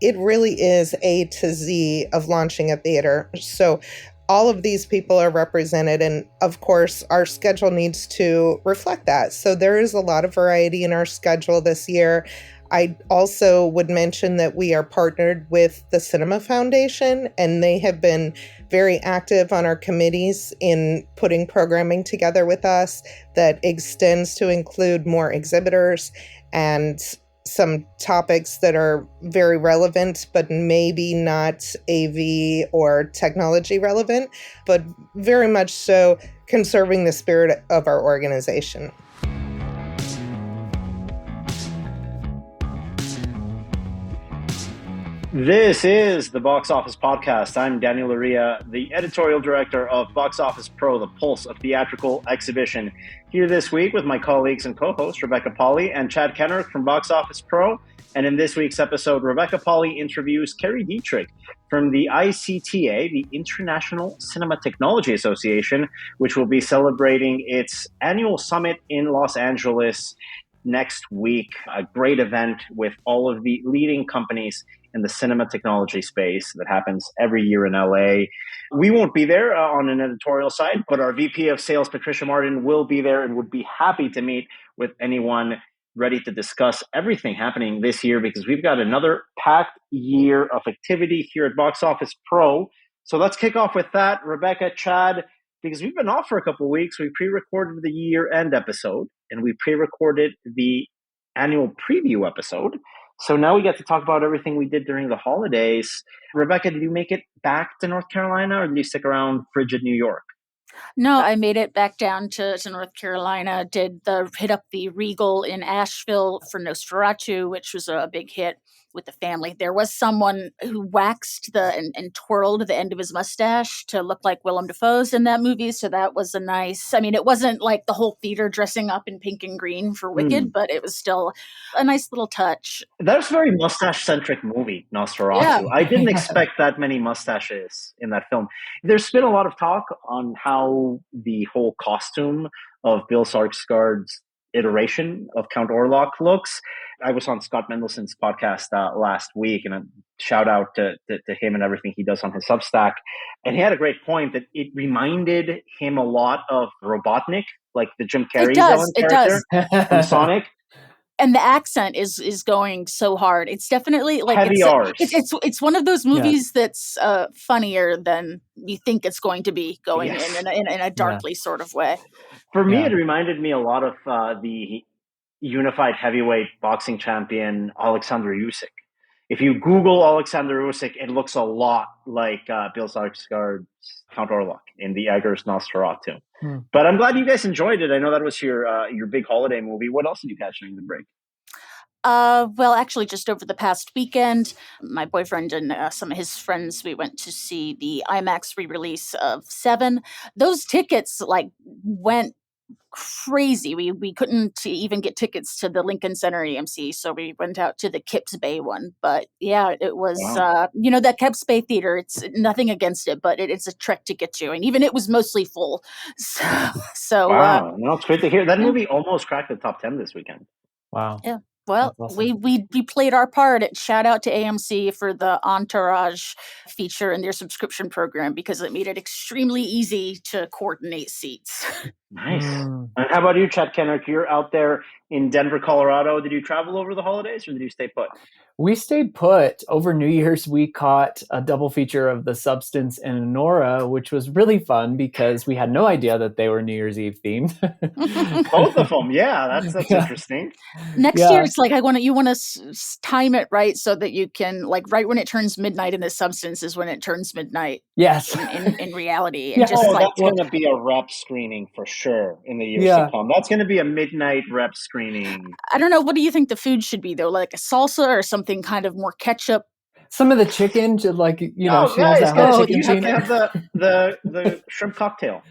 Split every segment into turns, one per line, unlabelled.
it really is A to Z of launching a theater. So all of these people are represented, and of course, our schedule needs to reflect that. So there is a lot of variety in our schedule this year. I also would mention that we are partnered with the Cinema Foundation, and they have been very active on our committees in putting programming together with us that extends to include more exhibitors and some topics that are very relevant, but maybe not AV or technology relevant, but very much so conserving the spirit of our organization.
This is the Box Office Podcast. I'm Daniel Loria, the editorial director of Box Office Pro, the pulse of theatrical exhibition. Here this week with my colleagues and co-hosts, Rebecca Pahle and Chad Kennerk from Box Office Pro. And in this week's episode, Rebecca Pahle interviews Carrie Dietrich from the ICTA, the International Cinema Technology Association, which will be celebrating its annual summit in Los Angeles next week. A great event with all of the leading companies in the cinema technology space that happens every year in LA. We won't be there on an editorial side, but our VP of Sales, Patricia Martin, will be there and would be happy to meet with anyone ready to discuss everything happening this year, because we've got another packed year of activity here at Box Office Pro. So let's kick off with that. Rebecca, Chad, because we've been off for a couple of weeks, we pre-recorded the year-end episode and we pre-recorded the annual preview episode. So now we get to talk about everything we did during the holidays. Rebecca, did you make it back to North Carolina, or did you stick around frigid New York?
No, I made it back down to North Carolina, hit up the Regal in Asheville for Nosferatu, which was a big hit with the family. There was someone who waxed and twirled the end of his mustache to look like Willem Dafoe's in that movie. So that was it wasn't like the whole theater dressing up in pink and green for Wicked, but it was still a nice little touch.
That's a very mustache-centric movie, Nosferatu. Yeah. I didn't expect that many mustaches in that film. There's been a lot of talk on how the whole costume of Bill Skarsgård's iteration of Count Orlok looks. I was on Scott Mendelson's podcast last week, and a shout out to him and everything he does on his Substack. And he had a great point that it reminded him a lot of Robotnik, like the Jim Carrey villain character from Sonic.
And the accent is going so hard. It's definitely like
heavy R's.
It's one of those movies that's funnier than you think it's going to be, going in a darkly sort of way.
For me, it reminded me a lot of the unified heavyweight boxing champion Alexander Usyk. If you Google Alexander Usyk, it looks a lot like Bill Skarsgård's Count Orlok in the Eggers Nosferatu. But I'm glad you guys enjoyed it. I know that was your big holiday movie. What else did you catch during the break?
Well, actually, just over the past weekend, my boyfriend and some of his friends, we went to see the IMAX re-release of Seven. Those tickets went crazy. We couldn't even get tickets to the Lincoln Center AMC, so we went out to the Kips Bay one. But yeah, it was that Kips Bay theater. It's nothing against it, but it's a trek to get to, and even it was mostly full. So
wow, it's great to hear. That movie almost cracked the top 10 this weekend.
Wow.
Yeah. Well,
awesome.
we played our part. Shout out to AMC for the Entourage feature in their subscription program, because it made it extremely easy to coordinate seats.
Nice. And how about you, Chad Kennerk? You're out there in Denver, Colorado. Did you travel over the holidays, or did you stay put?
We stayed put. Over New Year's, we caught a double feature of The Substance and Nora, which was really fun because we had no idea that they were New Year's Eve themed.
Both of them, yeah. That's interesting.
Next year, it's like you want to time it right so that you can, right when it turns midnight in The Substance is when it turns midnight.
Yes,
in reality,
and that's going to be a rep screening for sure in the years to come. That's going to be a midnight rep screening.
I don't know. What do you think the food should be though? Like a salsa or something kind of more ketchup?
Some of the chicken, she
guys,
you
have to have the shrimp cocktail.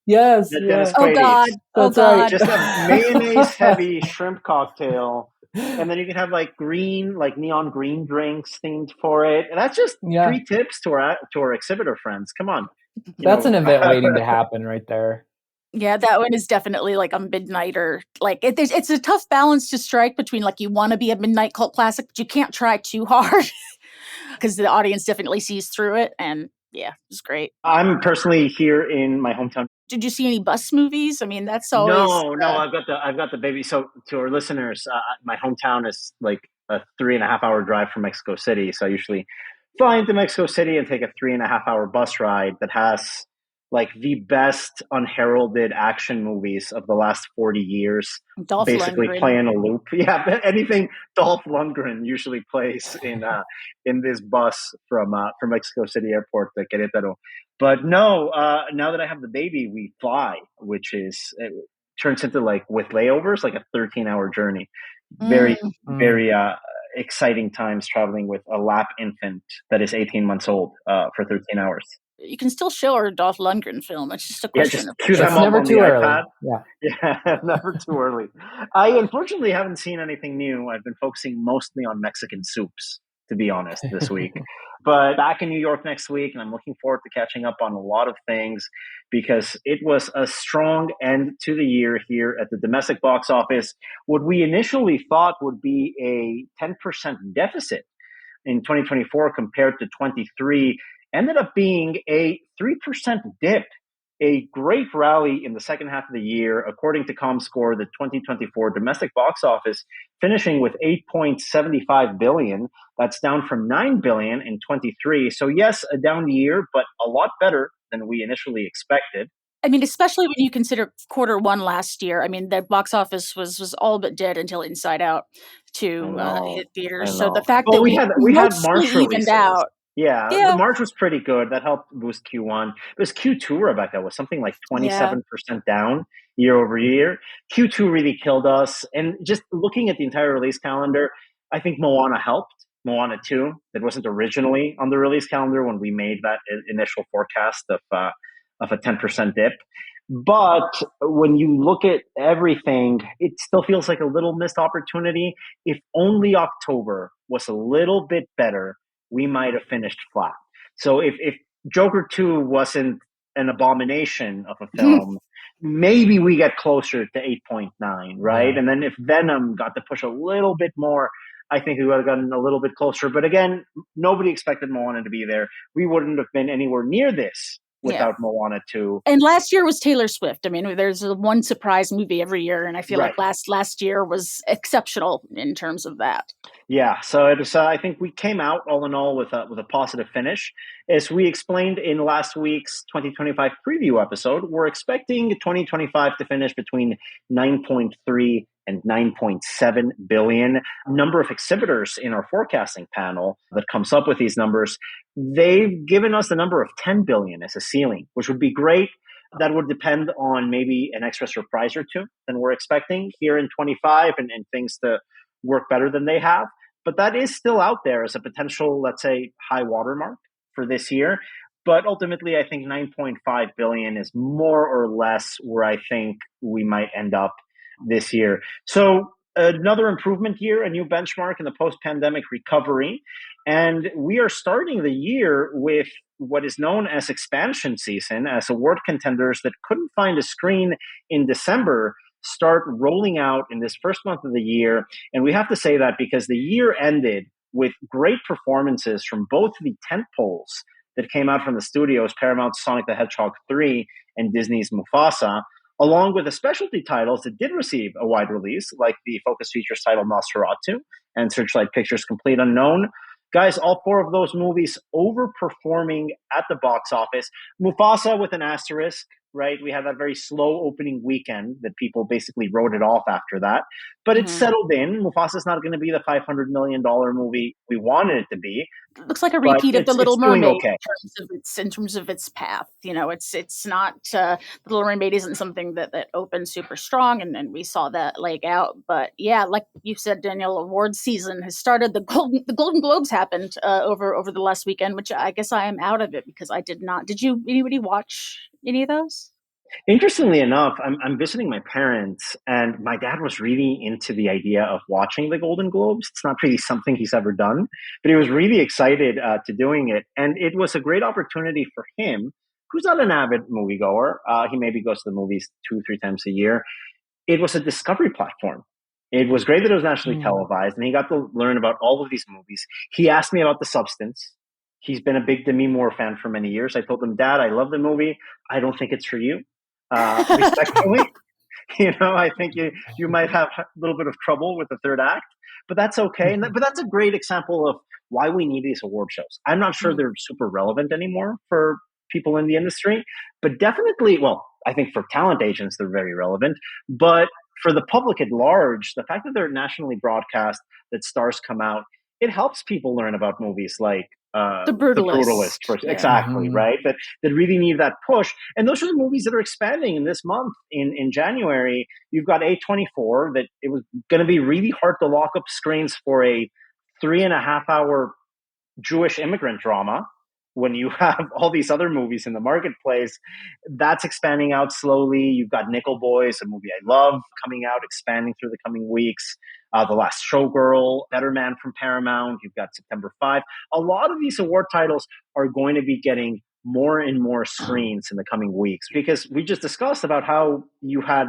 Yes.
Oh God.
Right. Just a mayonnaise heavy shrimp cocktail. And then you can have neon green drinks themed for it. And that's just 3 tips to our exhibitor friends. Come on.
That's an event waiting to happen right there.
Yeah, that one is definitely like a midnighter. It's a tough balance to strike between you want to be a midnight cult classic, but you can't try too hard. because the audience definitely sees through it. And yeah, it was great.
I'm personally here in my hometown.
Did you see any bus movies? I mean, that's always
No, I've got the baby. So to our listeners, my hometown is like a 3.5 hour drive from Mexico City. So I usually fly into Mexico City and take a 3.5 hour bus ride that has like the best unheralded action movies of the last 40 years,
Dolph
basically
Lundgren.
play in a loop. Yeah, anything Dolph Lundgren usually plays in this bus from Mexico City Airport to Querétaro. But no, now that I have the baby, we fly, which is it turns into like with layovers, like a 13-hour journey. Very, very exciting times traveling with a lap infant that is 18 months old for 13 hours.
You can still show her a Dolph Lundgren film. It's just a
Yeah,
question
just
of
cue them
It's
up
never
on
too
the
early.
iPad.
Yeah.
Never too early. I unfortunately haven't seen anything new. I've been focusing mostly on Mexican soups, to be honest, this week. But back in New York next week, and I'm looking forward to catching up on a lot of things because it was a strong end to the year here at the domestic box office. What we initially thought would be a 10% deficit in 2024 compared to 23 ended up being a 3% dip. A great rally in the second half of the year, according to ComScore, the 2024 domestic box office finishing with 8.75 billion. That's down from 9 billion in 23. So yes, a down year, but a lot better than we initially expected.
I mean, especially when you consider quarter one last year. I mean, the box office was all but dead until Inside Out to hit theaters. So the fact that
we
we
had
mostly
March
evened
releases.
out.
Yeah,
Yeah.
March was pretty good. That helped boost Q1. It was Q2, Rebecca, was something like 27% down year over year. Q2 really killed us. And just looking at the entire release calendar, I think Moana helped. Moana 2, that wasn't originally on the release calendar when we made that initial forecast of a 10% dip. But when you look at everything, it still feels like a little missed opportunity. If only October was a little bit better, we might have finished flat. So if Joker 2 wasn't an abomination of a film, maybe we get closer to 8.9, right?
Yeah.
And then if Venom got to push a little bit more, I think we would have gotten a little bit closer. But again, nobody expected Moana to be there. We wouldn't have been anywhere near this without Moana 2.
And last year was Taylor Swift. I mean, there's one surprise movie every year, and I feel like last year was exceptional in terms of that.
Yeah, so it was, I think we came out all in all with a positive finish. As we explained in last week's 2025 preview episode, we're expecting 2025 to finish between 9.3 and 9.7 billion. Number of exhibitors in our forecasting panel that comes up with these numbers, they've given us the number of 10 billion as a ceiling, which would be great. That would depend on maybe an extra surprise or two than we're expecting here in 25 and things to work better than they have. But that is still out there as a potential, let's say, high watermark for this year. But ultimately, I think 9.5 billion is more or less where I think we might end up this year. So another improvement year, a new benchmark in the post-pandemic recovery. And we are starting the year with what is known as expansion season, as award contenders that couldn't find a screen in December start rolling out in this first month of the year. And we have to say that because the year ended with great performances from both the tentpoles that came out from the studios, Paramount's Sonic the Hedgehog 3 and Disney's Mufasa, along with the specialty titles that did receive a wide release, like the Focus Features title Nosferatu and Searchlight Pictures' Complete Unknown. Guys, all four of those movies overperforming at the box office. Mufasa with an asterisk, right? We had that very slow opening weekend that people basically wrote it off after that. But it's settled in. Mufasa's not going to be the $500 million movie we wanted it to be.
It looks like a repeat of The Little Mermaid
okay.
in terms of its path. You know, it's not The Little Mermaid isn't something that opened super strong, and we saw that leg out. But yeah, like you said, Daniel, award season has started. The Golden Globes happened over the last weekend, which I guess I am out of it because I did not. Did anybody watch any of those?
Interestingly enough, I'm visiting my parents, and my dad was really into the idea of watching the Golden Globes. It's not really something he's ever done, but he was really excited to doing it. And it was a great opportunity for him, who's not an avid moviegoer. He maybe goes to the movies 2-3 times a year. It was a discovery platform It was great that it was nationally televised, and he got to learn about all of these movies. He asked me about The Substance. He's been a big Demi Moore fan for many years. I told him, Dad, I love the movie. I don't think it's for you. Respectfully, I think you might have a little bit of trouble with the third act, but that's okay. But that's a great example of why we need these award shows. I'm not sure they're super relevant anymore for people in the industry, but definitely, well, I think for talent agents, they're very relevant. But for the public at large, the fact that they're nationally broadcast, that stars come out, it helps people learn about movies like
The Brutalist.
Exactly, right? That really need that push. And those are the movies that are expanding in this month. In January, you've got A24, that it was going to be really hard to lock up screens for a 3.5 hour Jewish immigrant drama. When you have all these other movies in the marketplace, that's expanding out slowly. You've got Nickel Boys, a movie I love, coming out, expanding through the coming weeks. The Last Showgirl, Better Man from Paramount. You've got September 5. A lot of these award titles are going to be getting more and more screens in the coming weeks, because we just discussed about how you had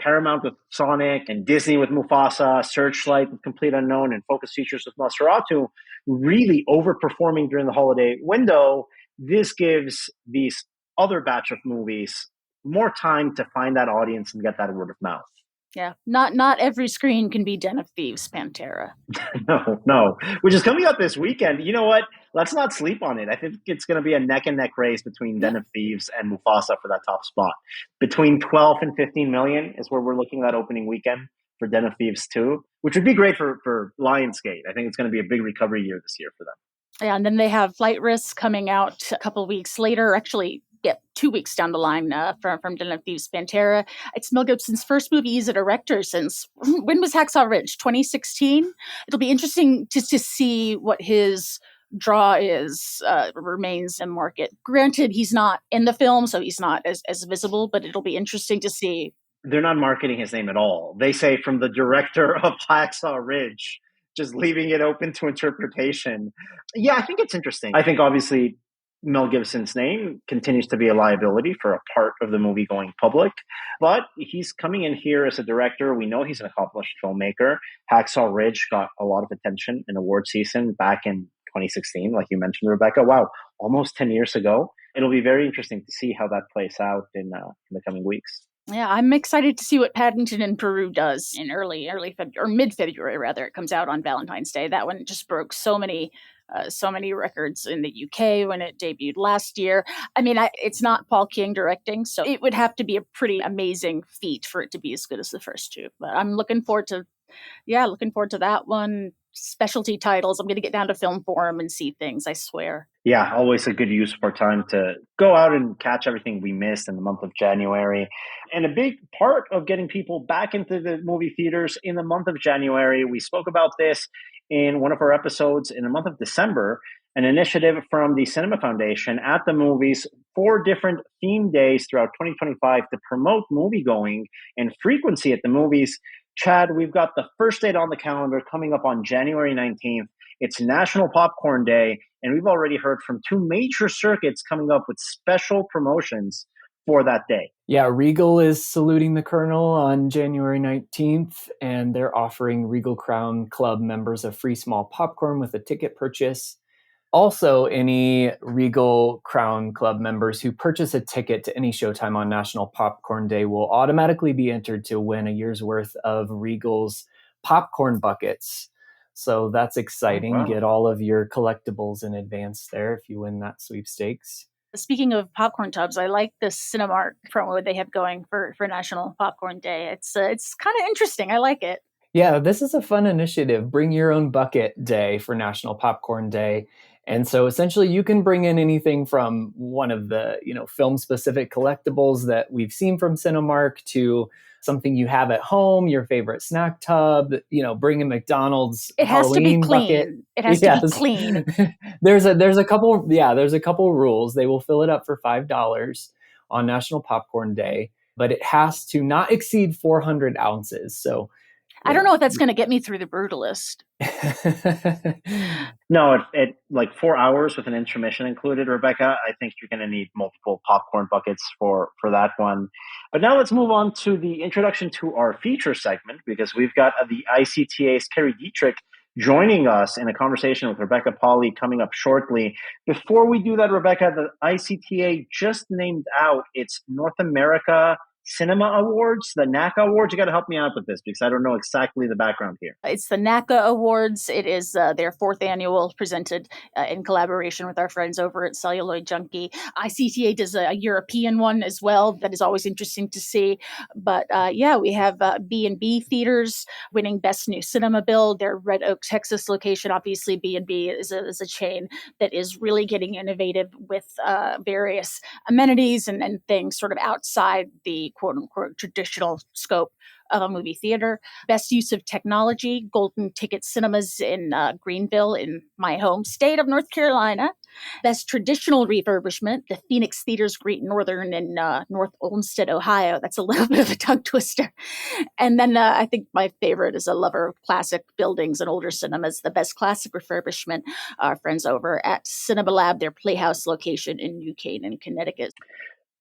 Paramount with Sonic and Disney with Mufasa, Searchlight with Complete Unknown, and Focus Features with Nosferatu really overperforming during the holiday window. This gives these other batch of movies more time to find that audience and get that word of mouth.
Yeah, not every screen can be Den of Thieves Pantera.
No, which is coming up this weekend. You know what? Let's not sleep on it. I think it's going to be a neck and neck race between Den of Thieves and Mufasa for that top spot. Between 12 and 15 million is where we're looking at opening weekend for Den of Thieves 2, which would be great for Lionsgate. I think it's going to be a big recovery year this year for them.
Yeah, and then they have Flight Risk coming out a couple weeks later, actually 2 weeks down the line from Den of Thieves Pantera. It's Mel Gibson's first movie as a director since, when was Hacksaw Ridge? 2016? It'll be interesting just to see what his draw is, remains in market. Granted, he's not in the film, so he's not as visible, but it'll be interesting to see.
They're not marketing his name at all. They say from the director of Hacksaw Ridge, just leaving it open to interpretation. Yeah, I think it's interesting. I think obviously Mel Gibson's name continues to be a liability for a part of the movie going public, but he's coming in here as a director. We know he's an accomplished filmmaker. Hacksaw Ridge got a lot of attention in award season back in 2016, like you mentioned, Rebecca. Wow, almost 10 years ago. It'll be very interesting to see how that plays out in the coming weeks.
Yeah, I'm excited to see what Paddington in Peru does in early February, or mid-February rather. It comes out on Valentine's Day. That one just broke so many records in the UK when it debuted last year. I mean, it's not Paul King directing, so it would have to be a pretty amazing feat for it to be as good as the first two. But I'm looking forward to that one. Specialty titles. I'm going to get down to Film Forum and see things, I swear.
Yeah, always a good use of our time to go out and catch everything we missed in the month of January. And a big part of getting people back into the movie theaters in the month of January, we spoke about this in one of our episodes in the month of December, an initiative from the Cinema Foundation at the movies, 4 different theme days throughout 2025 to promote moviegoing and frequency at the movies. Chad, we've got the first date on the calendar coming up on January 19th. It's National Popcorn Day, and we've already heard from 2 major circuits coming up with special promotions for that day.
Yeah, Regal is saluting the Colonel on January 19th, and they're offering Regal Crown Club members a free small popcorn with a ticket purchase. Also, any Regal Crown Club members who purchase a ticket to any showtime on National Popcorn Day will automatically be entered to win a year's worth of Regal's popcorn buckets. So that's exciting.
Oh, wow.
Get all of your collectibles in advance there if you win that sweepstakes.
Speaking of popcorn tubs, I like the Cinemark promo they have going for National Popcorn Day. It's kind of interesting. I like it.
Yeah, this is a fun initiative. Bring your own bucket day for National Popcorn Day. And so essentially you can bring in anything from one of the, film-specific collectibles that we've seen from Cinemark to something you have at home, your favorite snack tub, bring a McDonald's Halloween bucket.
It has to be clean.
There's a couple rules. They will fill it up for $5 on National Popcorn Day, but it has to not exceed 400 ounces. So
I don't know if that's going to get me through The Brutalist.
No, it like 4 hours with an intermission included, Rebecca. I think you're going to need multiple popcorn buckets for that one. But now let's move on to the introduction to our feature segment, because we've got the ICTA's Carrie Dietrich joining us in a conversation with Rebecca Pahle coming up shortly. Before we do that, Rebecca, the ICTA just named out its North America Cinema Awards, the NACA Awards. You got to help me out with this because I don't know exactly the background here.
It's the NACA Awards. It is their fourth annual, presented in collaboration with our friends over at Celluloid Junkie. ICTA does a European one as well. That is always interesting to see. But we have B&B Theaters winning Best New Cinema Build. Their Red Oak, Texas location, obviously B&B is a chain that is really getting innovative with various amenities and things sort of outside the quote-unquote traditional scope of a movie theater. Best use of technology, Golden Ticket Cinemas in Greenville in my home state of North Carolina. Best traditional refurbishment, the Phoenix Theaters Great Northern in North Olmsted, Ohio. That's a little bit of a tongue twister. And then I think my favorite is a lover of classic buildings and older cinemas, the best classic refurbishment, our friends over at Cinema Lab, their Playhouse location in New Canaan, Connecticut.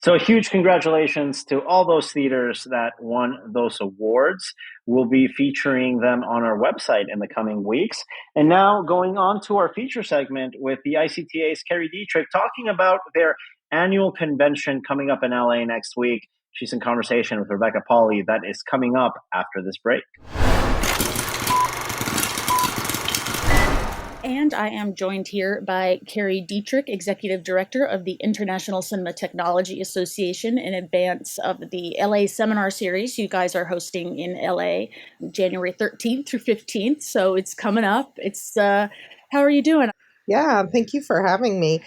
So a huge congratulations to all those theaters that won those awards. We'll be featuring them on our website in the coming weeks. And now going on to our feature segment with the ICTA's Carrie Dietrich talking about their annual convention coming up in LA next week. She's in conversation with Rebecca Pahle. That is coming up after this break.
And I am joined here by Carrie Dietrich, Executive Director of the International Cinema Technology Association, in advance of the LA Seminar Series you guys are hosting in LA January 13th through 15th. So it's coming up. How are you doing?
Yeah, thank you for having me.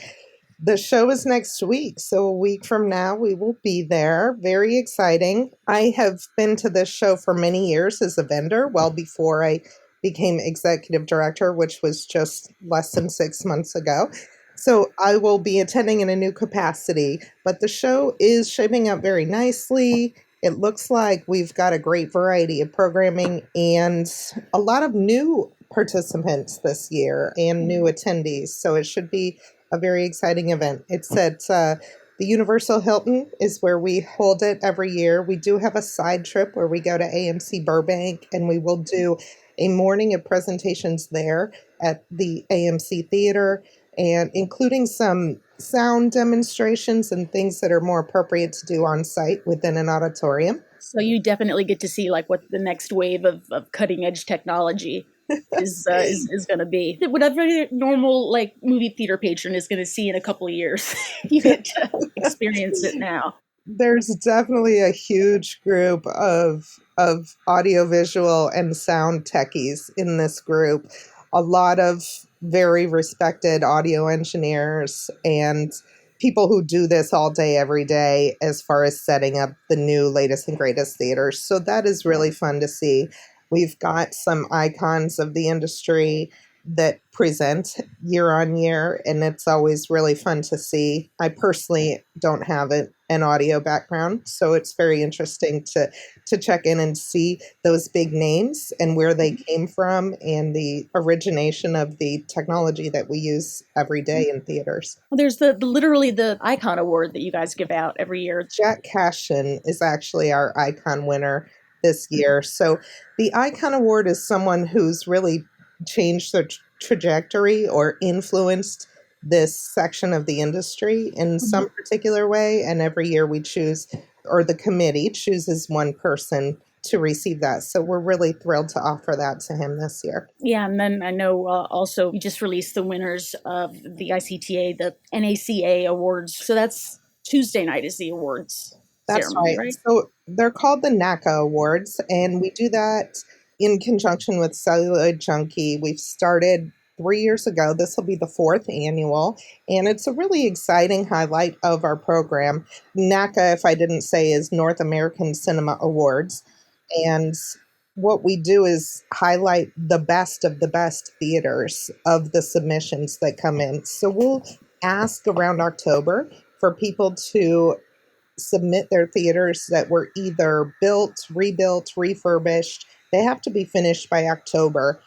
The show is next week, so a week from now we will be there. Very exciting. I have been to this show for many years as a vendor, well before I became executive director, which was just less than 6 months ago. So I will be attending in a new capacity, but the show is shaping up very nicely. It looks like we've got a great variety of programming and a lot of new participants this year and new attendees. So it should be a very exciting event. It's at the Universal Hilton is where we hold it every year. We do have a side trip where we go to AMC Burbank, and we will do a morning of presentations there at the AMC Theater, and including some sound demonstrations and things that are more appropriate to do on site within an auditorium.
So you definitely get to see like what the next wave of cutting edge technology is going to be. What every normal like movie theater patron is going to see in a couple of years. You get to experience it now.
There's definitely a huge group of audiovisual and sound techies in this group. A lot of very respected audio engineers and people who do this all day, every day, as far as setting up the new latest and greatest theaters. So that is really fun to see. We've got some icons of the industry that present year on year, and it's always really fun to see. I personally don't have an audio background, so it's very interesting to check in and see those big names and where they came from and the origination of the technology that we use every day in theaters.
Well, there's literally the Icon Award that you guys give out every year.
Jack Cashin is actually our Icon winner this year. So the Icon Award is someone who's really changed their trajectory or influenced this section of the industry in some particular way. And every year we choose, or the committee chooses one person to receive that. So we're really thrilled to offer that to him this year.
Yeah, and then I know also we just released the winners of the ICTA, the NACA Awards. So that's Tuesday night is the awards.
That's right. So they're called the NACA Awards, and we do that in conjunction with Celluloid Junkie. We've started 3 years ago. This will be the 4th annual, and it's a really exciting highlight of our program. NACA, if I didn't say, is North American Cinema Awards, and what we do is highlight the best of the best theaters of the submissions that come in. So we'll ask around October for people to submit their theaters that were either built, rebuilt, refurbished, They have to be finished by October.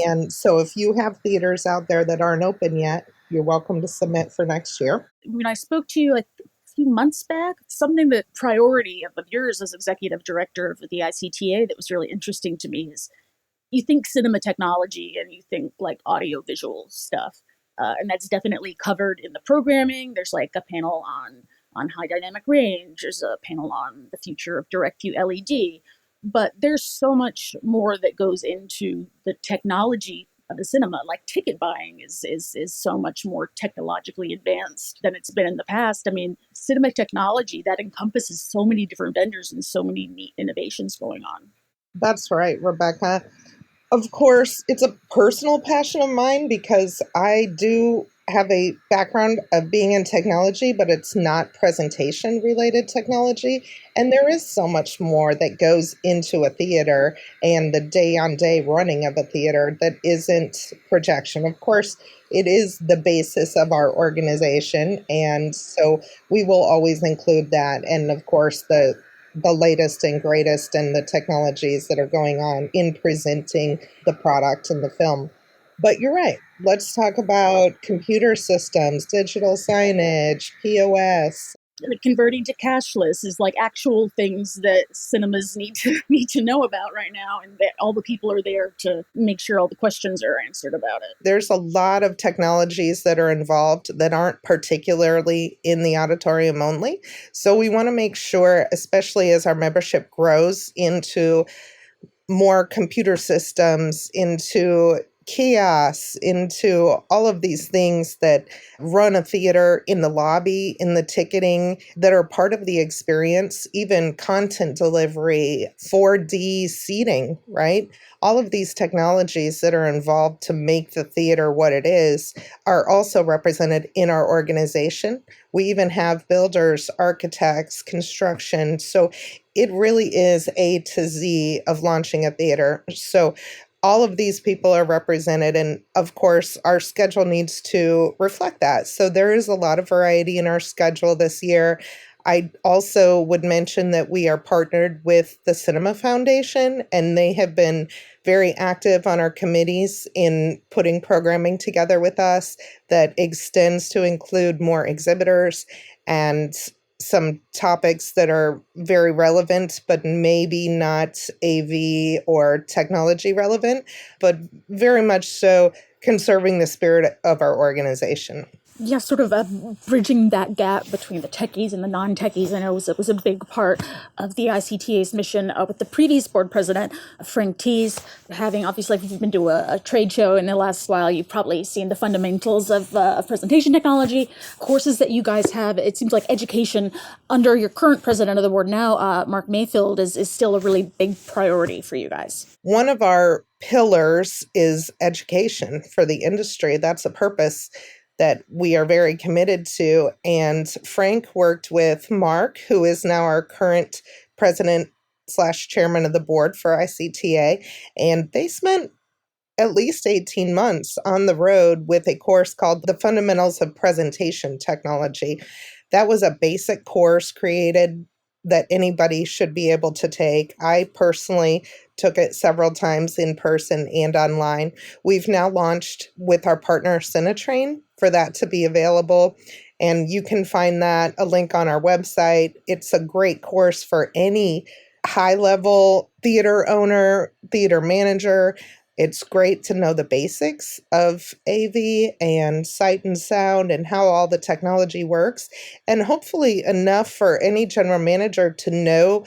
And so if you have theaters out there that aren't open yet, you're welcome to submit for next year.
When I spoke to you like a few months back, something that priority of yours as executive director of the ICTA that was really interesting to me is you think cinema technology and you think like audio visual stuff. And that's definitely covered in the programming. There's like a panel on high dynamic range. There's a panel on the future of direct view LED. But there's so much more that goes into the technology of the cinema. Like ticket buying is so much more technologically advanced than it's been in the past. I mean, cinema technology that encompasses so many different vendors and so many neat innovations going on.
That's right, Rebecca. Of course, it's a personal passion of mine because I do have a background of being in technology, but it's not presentation related technology. And there is so much more that goes into a theater and the day on day running of a theater that isn't projection. Of course, it is the basis of our organization. And so we will always include that. And of course, the latest and greatest and the technologies that are going on in presenting the product and the film. But you're right. Let's talk about computer systems, digital signage, POS.
Converting to cashless is like actual things that cinemas need to know about right now, and that all the people are there to make sure all the questions are answered about it.
There's a lot of technologies that are involved that aren't particularly in the auditorium only. So we want to make sure, especially as our membership grows into more computer systems, into kiosks, into all of these things that run a theater in the lobby, in the ticketing, that are part of the experience, even content delivery, 4D seating, right? All of these technologies that are involved to make the theater what it is are also represented in our organization. We even have builders, architects, construction. So it really is A to Z of launching a theater. So all of these people are represented, and of course, our schedule needs to reflect that. So there is a lot of variety in our schedule this year. I also would mention that we are partnered with the Cinema Foundation, and they have been very active on our committees in putting programming together with us that extends to include more exhibitors and some topics that are very relevant, but maybe not AV or technology relevant, but very much so conserving the spirit of our organization.
Yeah, sort of bridging that gap between the techies and the non-techies. I know it was a big part of the ICTA's mission with the previous board president, Frank Tees, having, obviously, if you've been to a trade show in the last while, you've probably seen the fundamentals of presentation technology, courses that you guys have. It seems like education under your current president of the board now, Mark Mayfield, is still a really big priority for you guys.
One of our pillars is education for the industry. That's a purpose that we are very committed to. And Frank worked with Mark, who is now our current president / chairman of the board for ICTA. And they spent at least 18 months on the road with a course called The Fundamentals of Presentation Technology. That was a basic course created that anybody should be able to take. I personally took it several times in person and online. We've now launched with our partner Cinetrain for that to be available. And you can find that a link on our website. It's a great course for any high-level theater owner, theater manager. It's great to know the basics of AV and sight and sound and how all the technology works, and hopefully enough for any general manager to know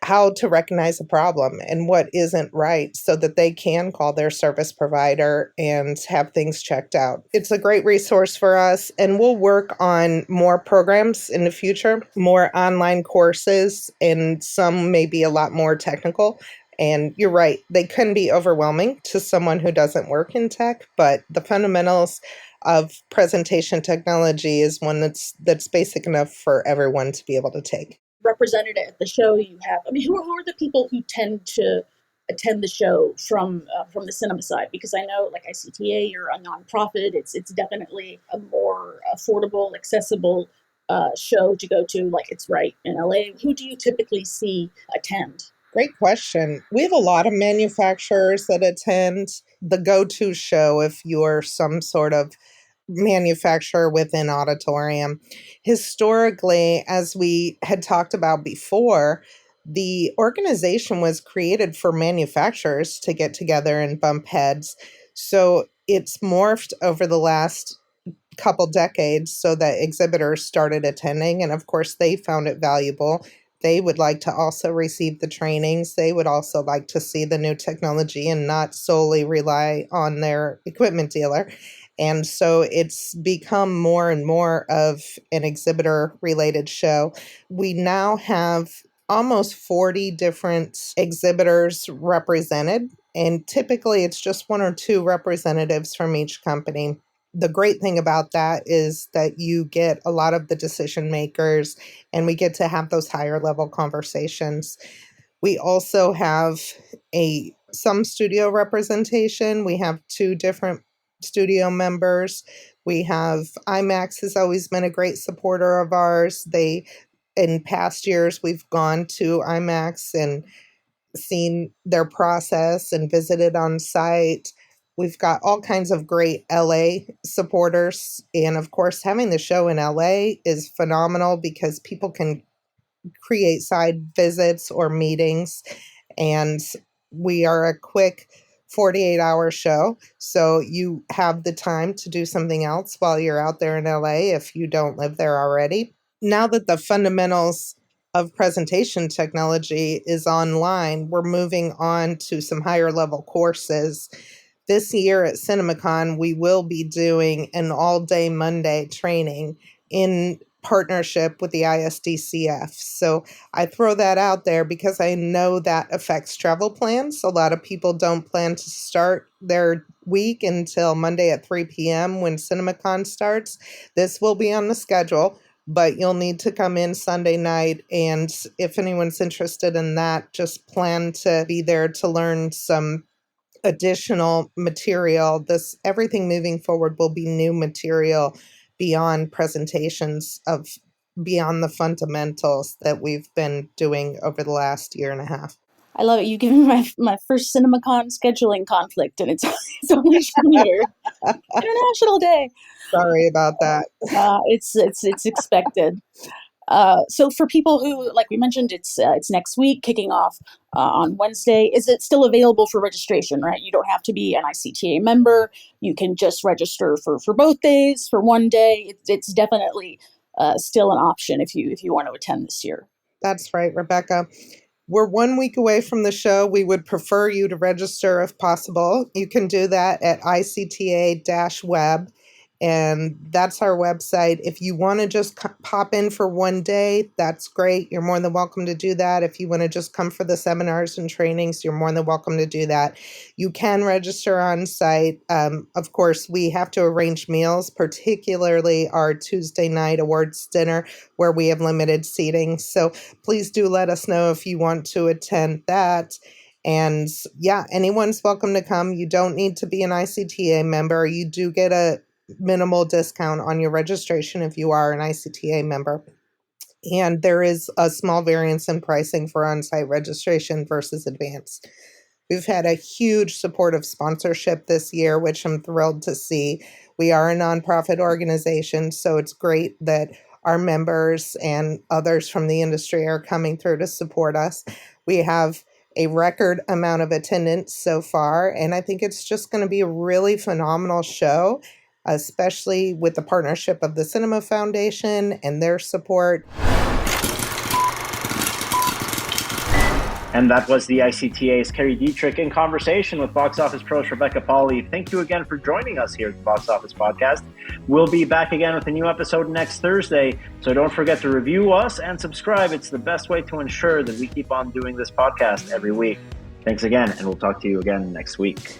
how to recognize a problem and what isn't right so that they can call their service provider and have things checked out. It's a great resource for us, and we'll work on more programs in the future, more online courses, and some may be a lot more technical. And you're right, they can be overwhelming to someone who doesn't work in tech, but the fundamentals of presentation technology is one that's basic enough for everyone to be able to take.
Represented at the show, you have, I mean, who are the people who tend to attend the show from the cinema side? Because I know, like ICTA, you're a nonprofit. It's definitely a more affordable, accessible show to go to. Like, it's right in LA. Who do you typically see attend?
Great question. We have a lot of manufacturers that attend the go-to show if you're some sort of manufacturer within auditorium. Historically, as we had talked about before, the organization was created for manufacturers to get together and bump heads. So it's morphed over the last couple decades so that exhibitors started attending, and of course they found it valuable. They would like to also receive the trainings. They would also like to see the new technology and not solely rely on their equipment dealer. And so it's become more and more of an exhibitor related show. We now have almost 40 different exhibitors represented, and typically it's just one or two representatives from each company. The great thing about that is that you get a lot of the decision makers and we get to have those higher level conversations. We also have some studio representation. We have two different studio members. We have IMAX has always been a great supporter of ours. In past years, we've gone to IMAX and seen their process and visited on site. We've got all kinds of great LA supporters. And of course, having the show in LA is phenomenal because people can create side visits or meetings. And we are a quick 48-hour show. So you have the time to do something else while you're out there in LA if you don't live there already. Now that the fundamentals of presentation technology is online, we're moving on to some higher level courses. This year at CinemaCon, we will be doing an all-day Monday training in partnership with the ISDCF. So I throw that out there because I know that affects travel plans. A lot of people don't plan to start their week until Monday at 3 p.m. when CinemaCon starts. This will be on the schedule, but you'll need to come in Sunday night. And if anyone's interested in that, just plan to be there to learn some additional material. Everything moving forward will be new material beyond presentations of beyond the fundamentals that we've been doing over the last year and a half.
I love it. You've given me my first CinemaCon scheduling conflict, and it's only junior International Day.
Sorry about that.
It's expected. So for people who, like we mentioned, it's next week, kicking off on Wednesday. Is it still available for registration, right? You don't have to be an ICTA member. You can just register for both days, for one day. It's definitely still an option if you want to attend this year.
That's right, Rebecca. We're 1 week away from the show. We would prefer you to register if possible. You can do that at ICTA-web. And that's our website. If you want to just pop in for one day, that's great. You're more than welcome to do that. If you want to just come for the seminars and trainings, you're more than welcome to do that. You can register on site. Of course, we have to arrange meals, particularly our Tuesday night awards dinner, where we have limited seating. So please do let us know if you want to attend that. And yeah, anyone's welcome to come. You don't need to be an ICTA member. You do get a minimal discount on your registration if you are an ICTA member. And there is a small variance in pricing for on-site registration versus advance. We've had a huge supportive sponsorship this year, which I'm thrilled to see. We are a nonprofit organization, so it's great that our members and others from the industry are coming through to support us. We have a record amount of attendance so far, and I think it's just going to be a really phenomenal show, especially with the partnership of the Cinema Foundation and their support.
And that was the ICTA's Carrie Dietrich in conversation with Box Office Pro's Rebecca Pahle. Thank you again for joining us here at the Box Office Podcast. We'll be back again with a new episode next Thursday, so don't forget to review us and subscribe. It's the best way to ensure that we keep on doing this podcast every week. Thanks again, and we'll talk to you again next week.